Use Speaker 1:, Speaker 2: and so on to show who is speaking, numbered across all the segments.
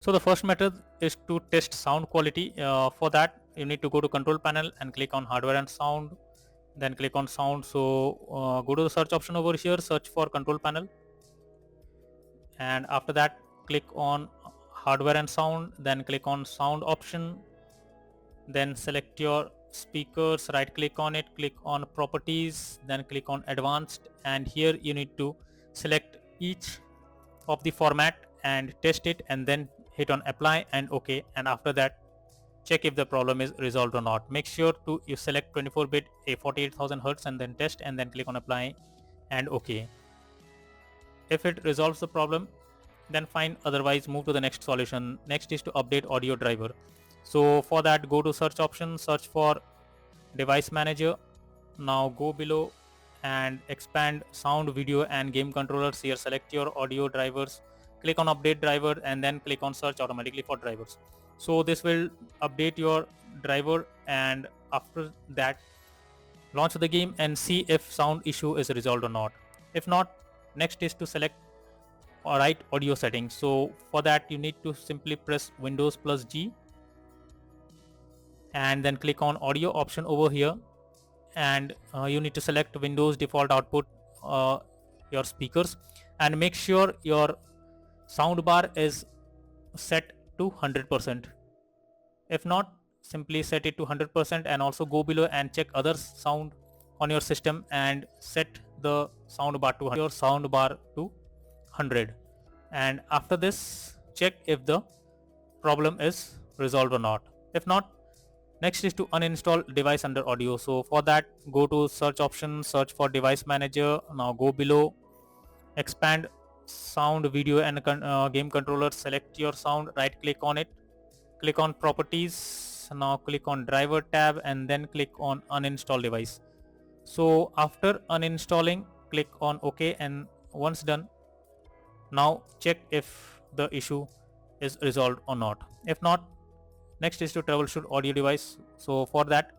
Speaker 1: So the first method is to test sound quality. For that, you need to go to control panel and click on hardware and sound, then click on sound. So go to the search option over here, search for control panel, and after that click on hardware and sound, then click on sound option, then select your speakers, right click on it, click on properties, then click on advanced, and here you need to select each of the format and test it, and then hit on apply and OK, and after that check if the problem is resolved or not. Make sure to you select 24-bit a 48,000 Hz and then test, and then click on apply and OK. If it resolves the problem, then fine, otherwise move to the next solution. Next is to update audio driver. So for that, go to search option, search for device manager. Now go below and expand sound, video and game controllers. Here select your audio drivers, click on update driver, and then click on search automatically for drivers. So this will update your driver, and after that launch the game and see if sound issue is resolved or not. If not, next is to select right audio settings. So for that you need to simply press Windows plus G and then click on audio option over here, and you need to select Windows default output, your speakers, and make sure your sound bar is set to 100%. If not, simply set it to 100%, and also go below and check other sound on your system and set the sound bar to your sound bar to 100, and after this check if the problem is resolved or not. If not, next is to uninstall device under audio. So for that, go to search option, search for device manager. Now go below, expand sound, video and game controller, select your sound, right click on it, click on properties. Now click on driver tab and then click on uninstall device. So after uninstalling, click on OK, and once done, now check if the issue is resolved or not. If not, next is to troubleshoot audio device. So for that,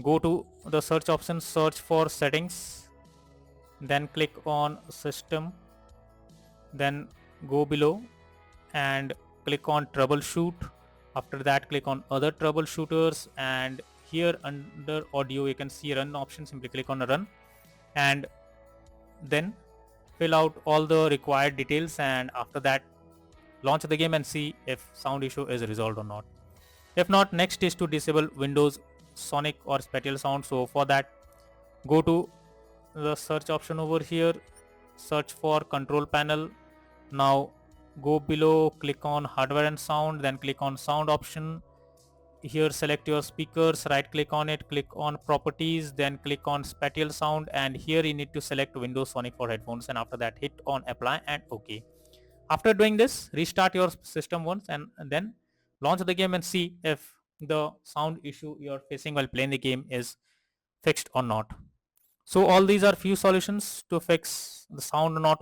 Speaker 1: go to the search option, search for settings, then click on system, then go below and click on troubleshoot. After that, click on other troubleshooters, and here under audio you can see run option. Simply click on run and then fill out all the required details, and after that launch the game and see if sound issue is resolved or not. If not, next is to disable Windows sonic or spatial sound. So for that, go to the search option over here, search for control panel. Now go below, click on hardware and sound, then click on sound option. Here select your speakers, right click on it, click on properties, then click on spatial sound, and here you need to select Windows Sonic for headphones, and after that hit on apply and OK. After doing this, restart your system once and then launch the game and see if the sound issue you're facing while playing the game is fixed or not. So all these are few solutions to fix the sound not